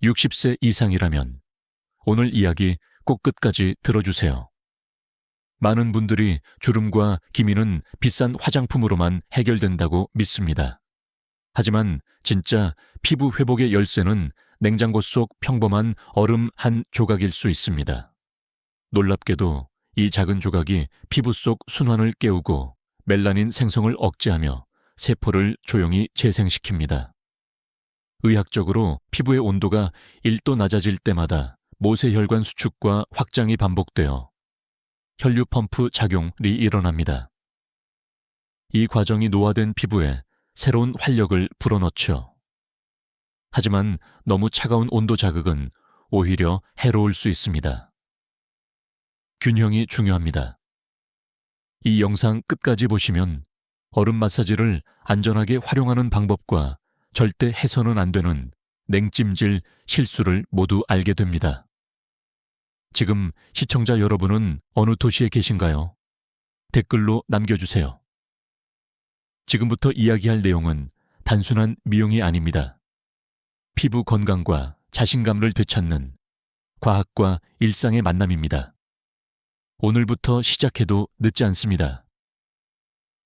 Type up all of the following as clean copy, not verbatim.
60세 이상이라면 오늘 이야기 꼭 끝까지 들어주세요. 많은 분들이 주름과 기미는 비싼 화장품으로만 해결된다고 믿습니다. 하지만 진짜 피부 회복의 열쇠는 냉장고 속 평범한 얼음 한 조각일 수 있습니다. 놀랍게도 이 작은 조각이 피부 속 순환을 깨우고 멜라닌 생성을 억제하며 세포를 조용히 재생시킵니다. 의학적으로 피부의 온도가 1도 낮아질 때마다 모세혈관 수축과 확장이 반복되어 혈류 펌프 작용이 일어납니다. 이 과정이 노화된 피부에 새로운 활력을 불어넣죠. 하지만 너무 차가운 온도 자극은 오히려 해로울 수 있습니다. 균형이 중요합니다. 이 영상 끝까지 보시면 얼음 마사지를 안전하게 활용하는 방법과 절대 해서는 안 되는 냉찜질 실수를 모두 알게 됩니다. 지금 시청자 여러분은 어느 도시에 계신가요? 댓글로 남겨주세요. 지금부터 이야기할 내용은 단순한 미용이 아닙니다. 피부 건강과 자신감을 되찾는 과학과 일상의 만남입니다. 오늘부터 시작해도 늦지 않습니다.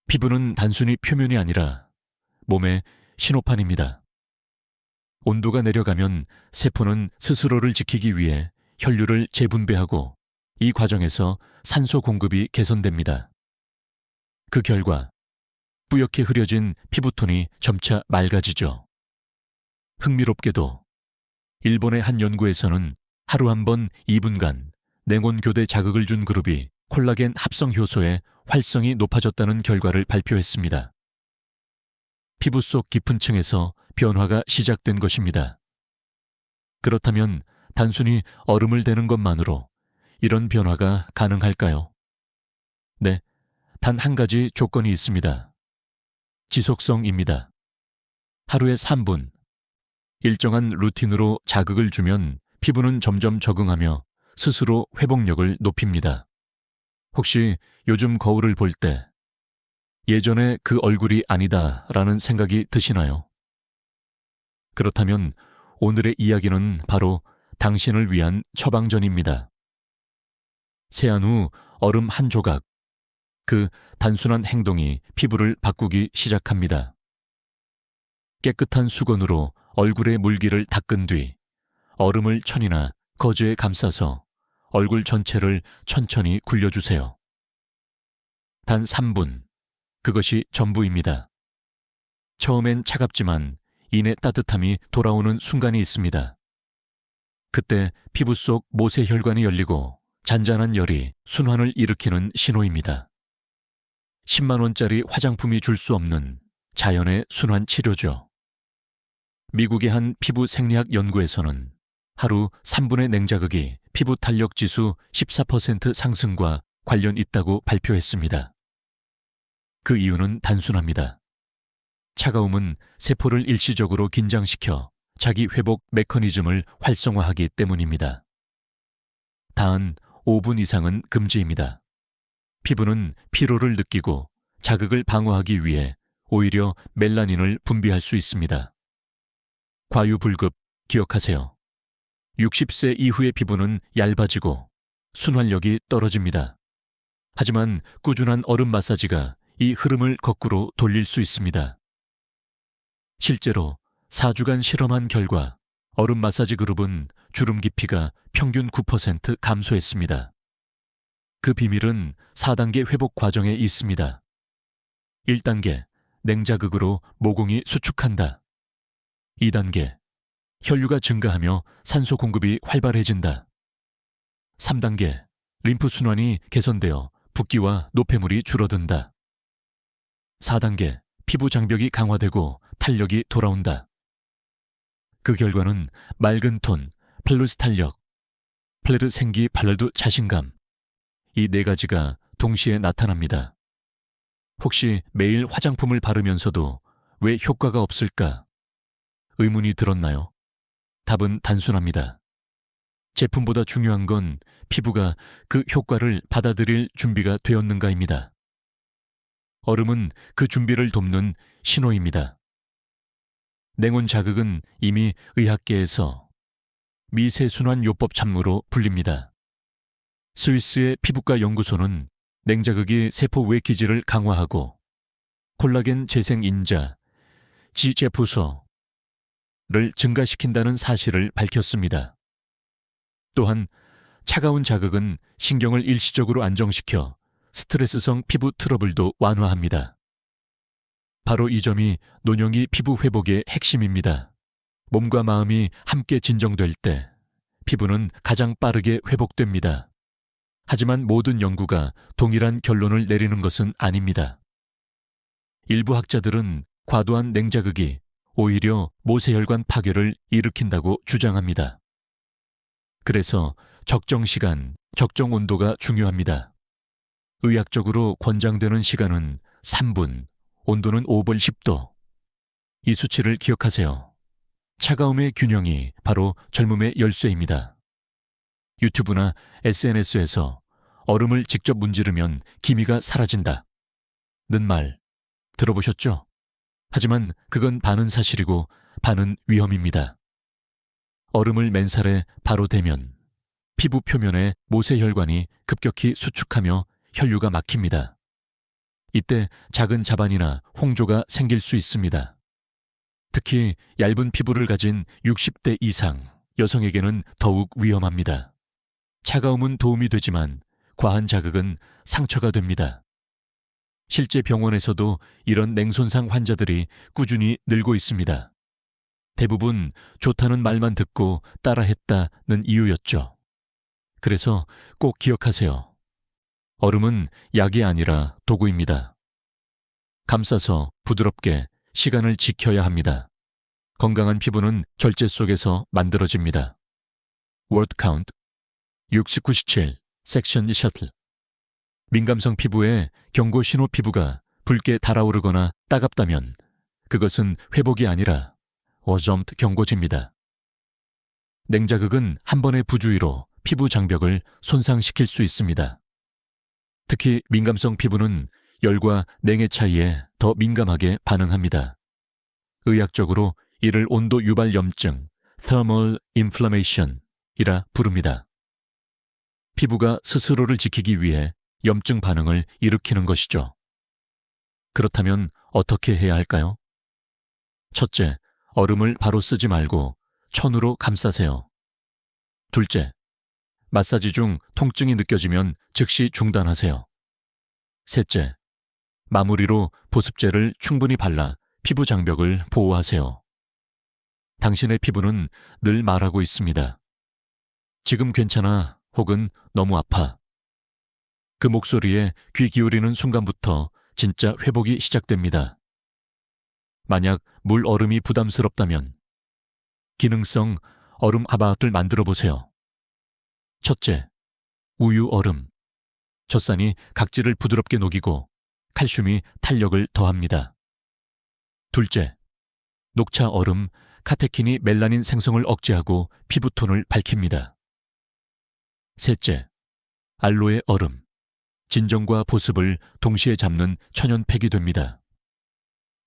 피부는 단순히 표면이 아니라 몸의 신호판입니다. 온도가 내려가면 세포는 스스로를 지키기 위해 혈류를 재분배하고 이 과정에서 산소 공급이 개선됩니다. 그 결과 뿌옇게 흐려진 피부톤이 점차 맑아지죠. 흥미롭게도 일본의 한 연구에서는 하루 한 번 2분간 냉온 교대 자극을 준 그룹이 콜라겐 합성 효소의 활성이 높아졌다는 결과를 발표했습니다. 피부 속 깊은 층에서 변화가 시작된 것입니다. 그렇다면 단순히 얼음을 대는 것만으로 이런 변화가 가능할까요? 네, 단 한 가지 조건이 있습니다. 지속성입니다. 하루에 3분, 일정한 루틴으로 자극을 주면 피부는 점점 적응하며 스스로 회복력을 높입니다. 혹시 요즘 거울을 볼 때 예전에 그 얼굴이 아니다라는 생각이 드시나요? 그렇다면 오늘의 이야기는 바로 당신을 위한 처방전입니다. 세안 후 얼음 한 조각, 그 단순한 행동이 피부를 바꾸기 시작합니다. 깨끗한 수건으로 얼굴의 물기를 닦은 뒤 얼음을 천이나 거즈에 감싸서 얼굴 전체를 천천히 굴려주세요. 단 3분, 그것이 전부입니다. 처음엔 차갑지만 이내 따뜻함이 돌아오는 순간이 있습니다. 그때 피부 속 모세혈관이 열리고 잔잔한 열이 순환을 일으키는 신호입니다. 10만 원짜리 화장품이 줄 수 없는 자연의 순환 치료죠. 미국의 한 피부 생리학 연구에서는 하루 3분의 냉자극이 피부 탄력 지수 14% 상승과 관련 있다고 발표했습니다. 그 이유는 단순합니다. 차가움은 세포를 일시적으로 긴장시켜 자기 회복 메커니즘을 활성화하기 때문입니다. 단 5분 이상은 금지입니다. 피부는 피로를 느끼고 자극을 방어하기 위해 오히려 멜라닌을 분비할 수 있습니다. 과유불급 기억하세요. 60세 이후의 피부는 얇아지고 순환력이 떨어집니다. 하지만 꾸준한 얼음 마사지가 이 흐름을 거꾸로 돌릴 수 있습니다. 실제로 4주간 실험한 결과 얼음 마사지 그룹은 주름 깊이가 평균 9% 감소했습니다. 그 비밀은 4단계 회복 과정에 있습니다. 1단계, 냉자극으로 모공이 수축한다. 2단계, 혈류가 증가하며 산소 공급이 활발해진다. 3단계, 림프 순환이 개선되어 붓기와 노폐물이 줄어든다. 4단계, 피부 장벽이 강화되고 탄력이 돌아온다. 그 결과는 맑은 톤, 플루스 탄력, 플레르 생기 발랄드 자신감, 이 4가지가 동시에 나타납니다. 혹시 매일 화장품을 바르면서도 왜 효과가 없을까? 의문이 들었나요? 답은 단순합니다. 제품보다 중요한 건 피부가 그 효과를 받아들일 준비가 되었는가입니다. 얼음은 그 준비를 돕는 신호입니다. 냉온 자극은 이미 의학계에서 미세순환요법 찬물로 불립니다. 스위스의 피부과 연구소는 냉자극이 세포 외 기질을 강화하고 콜라겐 재생 인자, 지제푸소를 증가시킨다는 사실을 밝혔습니다. 또한 차가운 자극은 신경을 일시적으로 안정시켜 스트레스성 피부 트러블도 완화합니다. 바로 이 점이 논영이 피부 회복의 핵심입니다. 몸과 마음이 함께 진정될 때 피부는 가장 빠르게 회복됩니다. 하지만 모든 연구가 동일한 결론을 내리는 것은 아닙니다. 일부 학자들은 과도한 냉자극이 오히려 모세혈관 파괴를 일으킨다고 주장합니다. 그래서 적정 시간, 적정 온도가 중요합니다. 의학적으로 권장되는 시간은 3분, 온도는 5번 10도. 이 수치를 기억하세요. 차가움의 균형이 바로 젊음의 열쇠입니다. 유튜브나 SNS에서 얼음을 직접 문지르면 기미가 사라진다 는 말 들어보셨죠? 하지만 그건 반은 사실이고 반은 위험입니다. 얼음을 맨살에 바로 대면 피부 표면의 모세혈관이 급격히 수축하며 혈류가 막힙니다. 이때 작은 자반이나 홍조가 생길 수 있습니다. 특히 얇은 피부를 가진 60대 이상 여성에게는 더욱 위험합니다. 차가움은 도움이 되지만 과한 자극은 상처가 됩니다. 실제 병원에서도 이런 냉손상 환자들이 꾸준히 늘고 있습니다. 대부분 좋다는 말만 듣고 따라했다는 이유였죠. 그래서 꼭 기억하세요. 얼음은 약이 아니라 도구입니다. 감싸서 부드럽게 시간을 지켜야 합니다. 건강한 피부는 절제 속에서 만들어집니다. 워드 카운트 6997 섹션 셔틀. 민감성 피부에 경고 신호 피부가 붉게 달아오르거나 따갑다면 그것은 회복이 아니라 워점트 경고지입니다. 냉자극은 한 번의 부주의로 피부 장벽을 손상시킬 수 있습니다. 특히 민감성 피부는 열과 냉의 차이에 더 민감하게 반응합니다. 의학적으로 이를 온도 유발 염증, thermal inflammation이라 부릅니다. 피부가 스스로를 지키기 위해 염증 반응을 일으키는 것이죠. 그렇다면 어떻게 해야 할까요? 첫째, 얼음을 바로 쓰지 말고 천으로 감싸세요. 둘째, 마사지 중 통증이 느껴지면 즉시 중단하세요. 셋째, 마무리로 보습제를 충분히 발라 피부 장벽을 보호하세요. 당신의 피부는 늘 말하고 있습니다. 지금 괜찮아 혹은 너무 아파. 그 목소리에 귀 기울이는 순간부터 진짜 회복이 시작됩니다. 만약 물 얼음이 부담스럽다면 기능성 얼음 하바를 만들어 보세요. 첫째, 우유 얼음. 젖산이 각질을 부드럽게 녹이고 칼슘이 탄력을 더합니다. 둘째, 녹차 얼음, 카테킨이 멜라닌 생성을 억제하고 피부톤을 밝힙니다. 셋째, 알로에 얼음. 진정과 보습을 동시에 잡는 천연팩이 됩니다.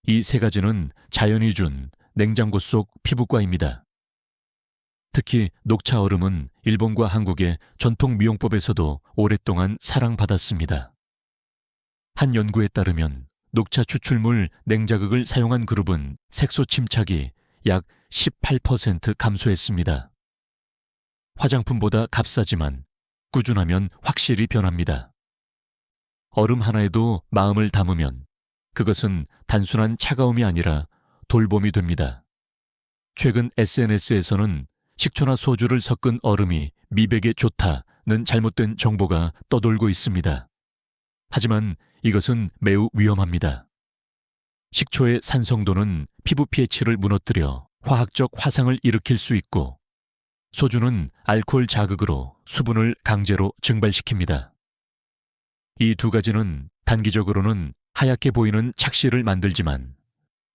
이 세 가지는 자연이 준 냉장고 속 피부과입니다. 특히 녹차 얼음은 일본과 한국의 전통 미용법에서도 오랫동안 사랑받았습니다. 한 연구에 따르면 녹차 추출물 냉자극을 사용한 그룹은 색소 침착이 약 18% 감소했습니다. 화장품보다 값싸지만 꾸준하면 확실히 변합니다. 얼음 하나에도 마음을 담으면 그것은 단순한 차가움이 아니라 돌봄이 됩니다. 최근 SNS에서는 식초나 소주를 섞은 얼음이 미백에 좋다는 잘못된 정보가 떠돌고 있습니다. 하지만 이것은 매우 위험합니다. 식초의 산성도는 피부 pH를 무너뜨려 화학적 화상을 일으킬 수 있고 소주는 알코올 자극으로 수분을 강제로 증발시킵니다. 이 두 가지는 단기적으로는 하얗게 보이는 착시를 만들지만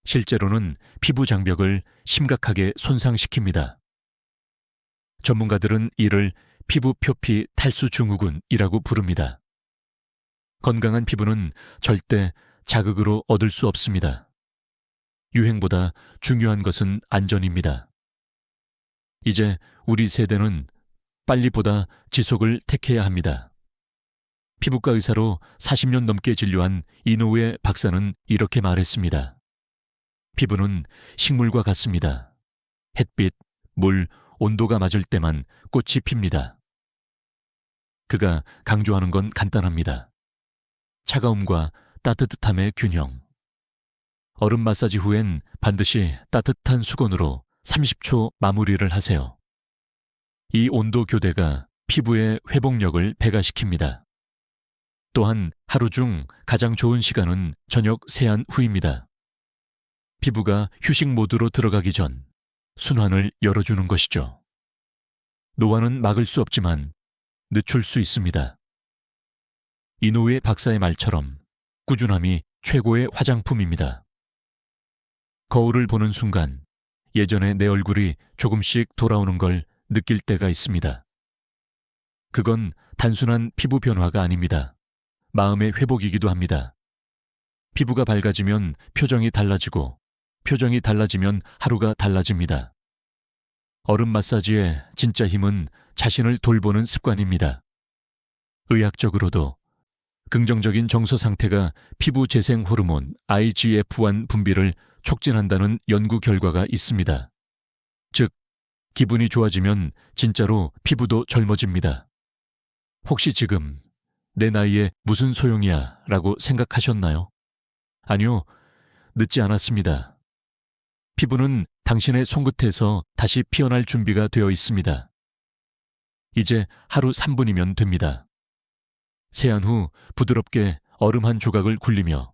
실제로는 피부 장벽을 심각하게 손상시킵니다. 전문가들은 이를 피부 표피 탈수 증후군이라고 부릅니다. 건강한 피부는 절대 자극으로 얻을 수 없습니다. 유행보다 중요한 것은 안전입니다. 이제 우리 세대는 빨리보다 지속을 택해야 합니다. 피부과 의사로 40년 넘게 진료한 이노우에 박사는 이렇게 말했습니다. 피부는 식물과 같습니다. 햇빛, 물, 온도가 맞을 때만 꽃이 핍니다. 그가 강조하는 건 간단합니다. 차가움과 따뜻함의 균형. 얼음 마사지 후엔 반드시 따뜻한 수건으로 30초 마무리를 하세요. 이 온도 교대가 피부의 회복력을 배가시킵니다. 또한 하루 중 가장 좋은 시간은 저녁 세안 후입니다. 피부가 휴식 모드로 들어가기 전 순환을 열어주는 것이죠. 노화는 막을 수 없지만 늦출 수 있습니다. 이노우에 박사의 말처럼 꾸준함이 최고의 화장품입니다. 거울을 보는 순간 예전의 내 얼굴이 조금씩 돌아오는 걸 느낄 때가 있습니다. 그건 단순한 피부 변화가 아닙니다. 마음의 회복이기도 합니다. 피부가 밝아지면 표정이 달라지고 표정이 달라지면 하루가 달라집니다. 얼음 마사지의 진짜 힘은 자신을 돌보는 습관입니다. 의학적으로도 긍정적인 정서 상태가 피부 재생 호르몬 IGF-1 분비를 촉진한다는 연구 결과가 있습니다. 즉, 기분이 좋아지면 진짜로 피부도 젊어집니다. 혹시 지금 내 나이에 무슨 소용이야 라고 생각하셨나요? 아니요, 늦지 않았습니다. 피부는 당신의 손끝에서 다시 피어날 준비가 되어 있습니다. 이제 하루 3분이면 됩니다. 세안 후 부드럽게 얼음 한 조각을 굴리며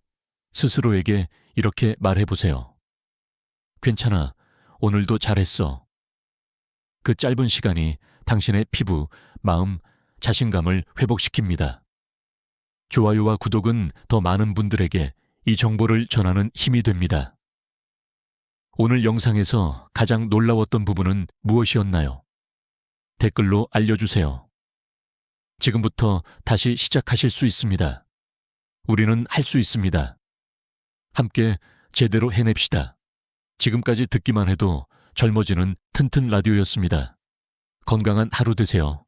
스스로에게 이렇게 말해보세요. 괜찮아, 오늘도 잘했어. 그 짧은 시간이 당신의 피부, 마음, 자신감을 회복시킵니다. 좋아요와 구독은 더 많은 분들에게 이 정보를 전하는 힘이 됩니다. 오늘 영상에서 가장 놀라웠던 부분은 무엇이었나요? 댓글로 알려주세요. 지금부터 다시 시작하실 수 있습니다. 우리는 할 수 있습니다. 함께 제대로 해냅시다. 지금까지 듣기만 해도 젊어지는 튼튼 라디오였습니다. 건강한 하루 되세요.